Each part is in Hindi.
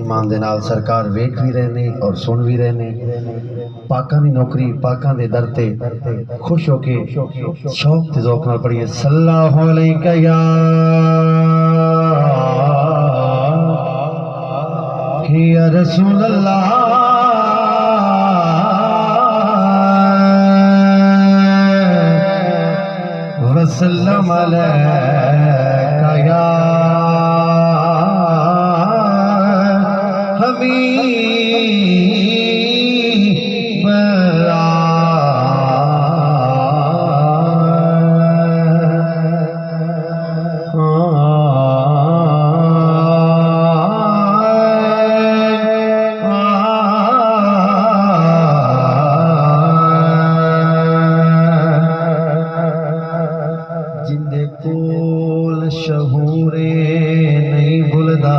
ईमान दे नाल सरकार वेख भी रहे ने और सुन भी रहे ने। पाकां दी नौकरी पाकां दे दर ते खुश होके शौक ते ज़ौक़ नाल पढ़िए सल्लल्लाहु अलैहि या रसूल अल्लाह वसल्लम अलैका या हबीब जिंदे कोल शहूरे नहीं भुलदा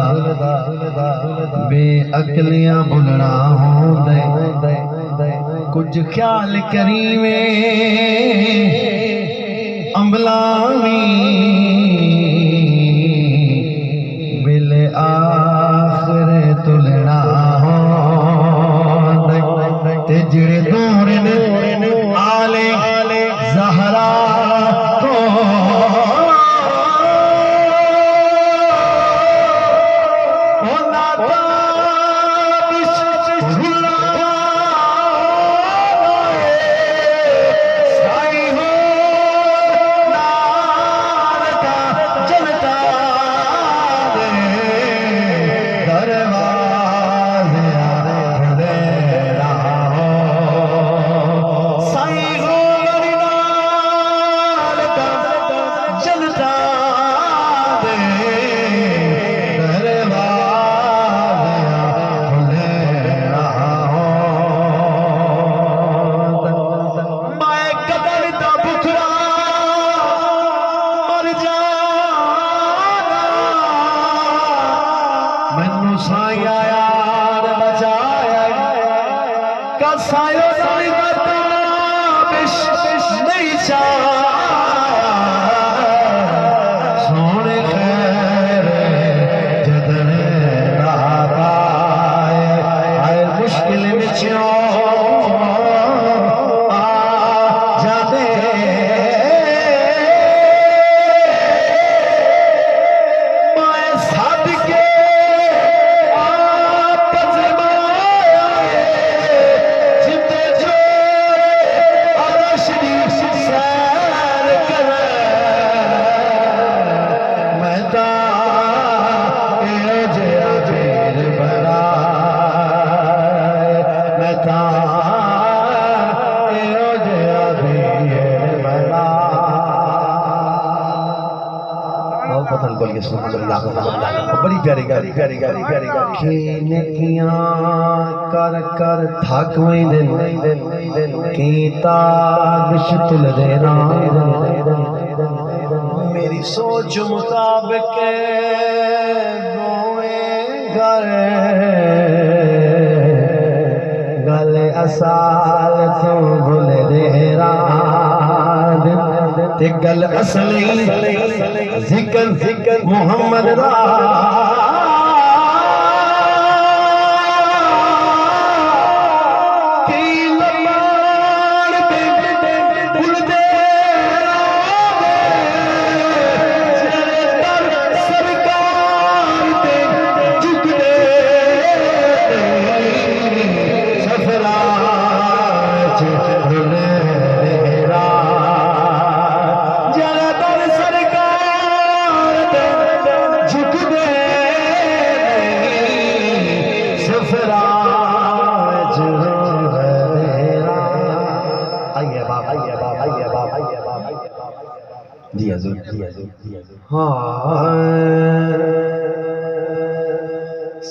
बेअकलियां भुलना होंदे कुछ ख्याल करीवे अम्बलावी बिल आखिर तुलना होंदे ते जिड़े दूर ने आले ज़हरा तो सोने खैर जदने आए मुश्किल विचों आ जाते मैं सदके बड़ी प्यारी गाली कर कर थक मेरी सोच मुताबिक गल असाल तो भूल दे ते गल असली जिक्र मोहम्मद दा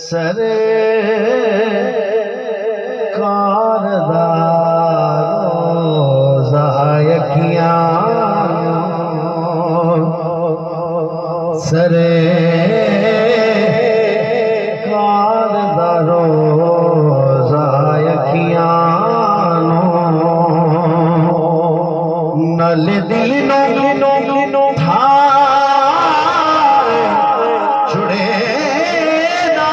सरे सरे नल दिल नो था जुड़े ना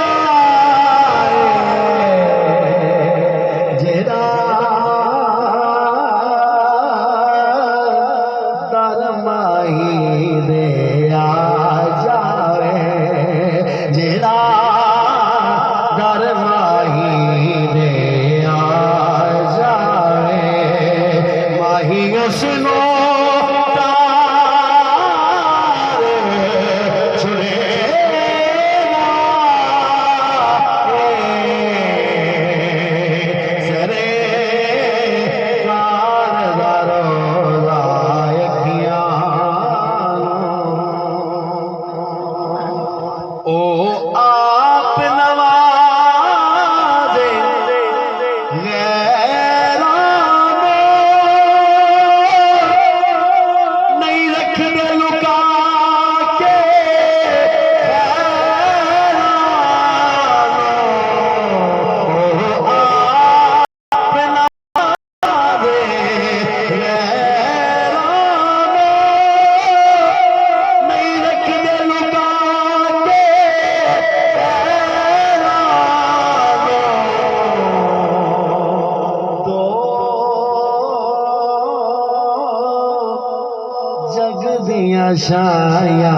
छाया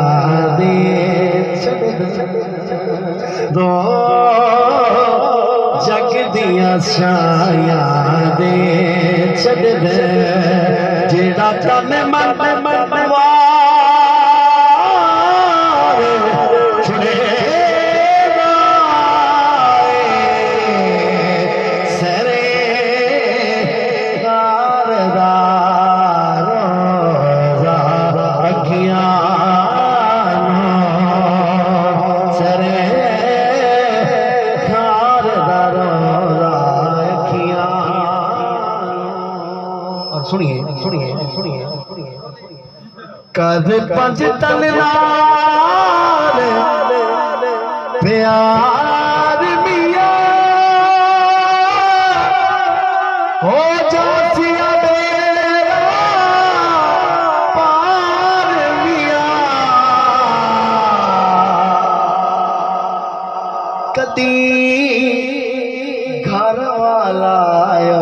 दे दो जग दिया छाया दे छड़ दे जेड़ा तन मन मनवा सुनिए सुनिए सुनिए कद पंज तन नाल प्यार मिया हो जासिया मेरा पार मिया कदी घर वाला आयो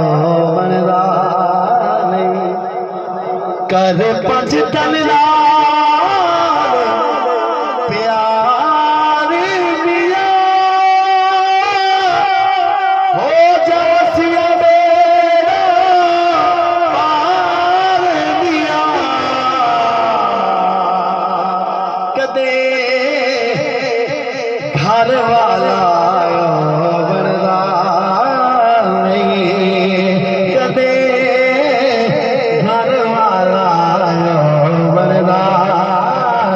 बनदा कर पंज तन नाल प्यार मिया हो जासिया मेरा पार मिया कदे घर वाला बनदा नहीं कदे घर वाला बनदा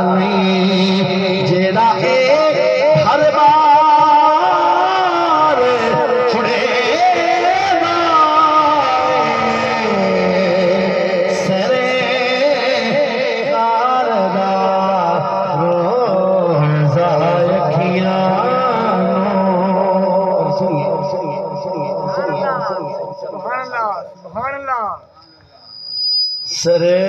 नहीं जेड़ा हर बार छुड़ेगा सरे कारदा रोज़ा अखियां सुनिए सुनिए सुनिए सुनिए सुभान अल्लाह सुभान अल्लाह सरे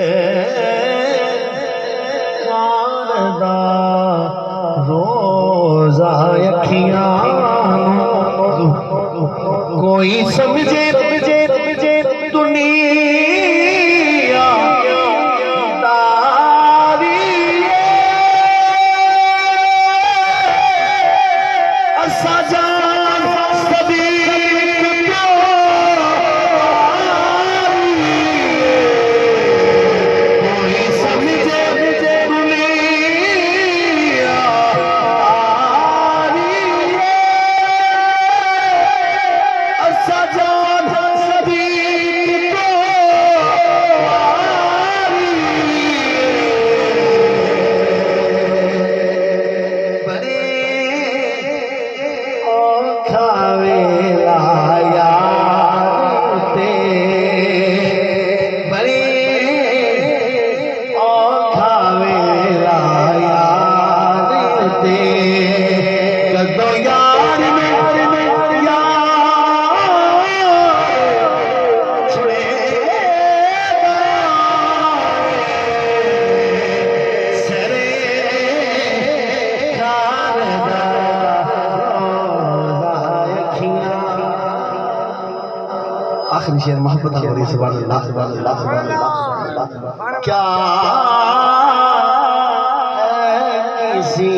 कारदा रोज़ा अखियां कोई समझे दुनिया दारी असा जान सभी आखिरी शेर मोहब्बत हो रही सुभान अल्लाह सुभान अल्लाह सुभान अल्लाह क्या है किसी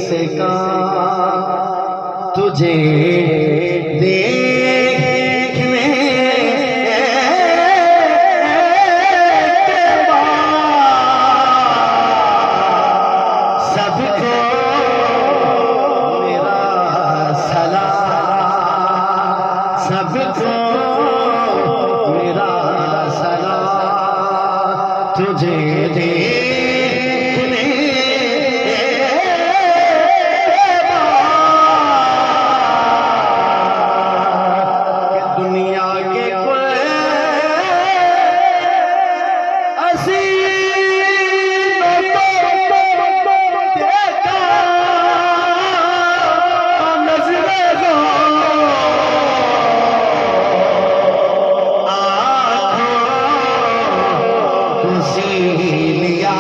से कहा तुझे देखने के बाद सबको मेरा सलाम सबको तुझे देखने दुनिया के कोई देखा नजरे को लिया